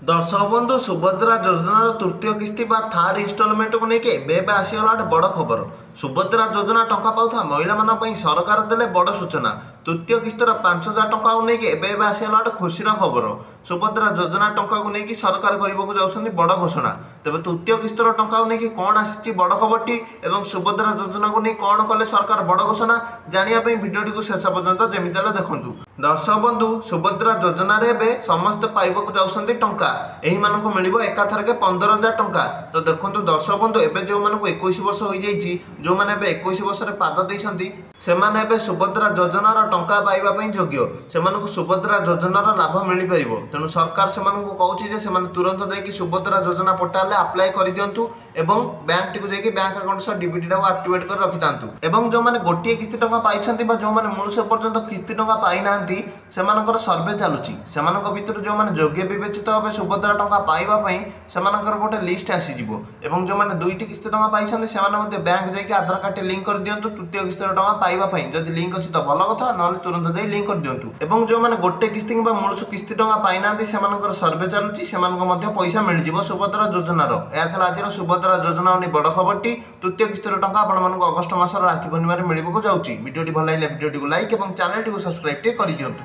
दर्शक बंधु सुभद्रा योजनार तृतीय किस्ती बा थर्ड इन्स्टलमेंट को लेके एबे आसीगला गोटे बड़ खबर। सुभद्रा योजना टंका पाउथा महिला मान पई सरकार देले बड़ सूचना। तृतीय किस्तर 5,000 टंका को लेके एबे आसीगला गोटे खुशीर खबर। सुभद्रा योजना टंका को लेके सरकार करबा को जाउछन्ती बड़ घोषणा। तेबे तृतीय किस्तर टंका को लेके कोन आसीची बड़ खबरटी एवं सुभद्रा योजना को लेके कोन कले सरकार बड़ घोषणा जानिया पई भिडियोटी को शेष पर्यंत जेमिताले देखंतु। दर्शक बंधु सुभद्रा योजना रे एबे समस्त पाइबा को जाउछन्ती टंका एही मानको मिलिबो एकाथरके 15,000 टंका। तो देखंतु दर्शक बंधु एबे जो मानको 21 वर्ष होई जाईची जो माने एबे 21 वर्ष रे पाद देइछन्ती सेमाने एबे सुभद्रा योजनार टंका पाइबा पई योग्य। सेमानको सुभद्रा योजनार लाभ मिलि परिबो। तेनु सरकार सेमानको कहूची जे सेमाने तुरंत जाई कि सुभद्रा योजना पोर्टल रे अप्लाई करि दियंतु एवं बैंक टिकु जाई कि बैंक अकाउंट से डीबीटी टाको एक्टिवेट कर रखितांतु। एवं जो माने गोटिए किस्ती टंका पाइछन्ती बा जो माने मूल से पर्यंत किस्ती टंका पाइ नांती सेमानकर सर्वे चालुची। सेमानक भितर जो माने योग्य विवेचित होबे सुभद्रा टंका पाइबा पई सेमानकर गोटे लिस्ट आसी जिवो एवं जो माने दुईटी किस्ती टंका पाइछन्ती सेमाने मध्ये बैंक जाई कि आधार कार्ड लिंक कर दियंतु तृतीय किस्ती टंका पाइबा पई। जदि लिंक अछि त भल कथा नले तुरंत जाई लिंक कर दियंतु। एवं जो माने गोटे किस्ती बा मूल किस्ती टंका पाइ नांती सेमानकर सर्वे चालुची सेमानक मध्ये पैसा मिल जिवो सुभद्रा योजनार। या थला आजिर सुभद्रा योजना नि बड़ खबरटी तृतीय किस्ती टंका आपण मानक अगस्त मासर राखी पूर्णिमा रे मिलिबो को जाउची। वीडियोटी भल लागले वीडियोटी को लाइक एवं चैनल टी को सब्सक्राइब टे करि दियंतु।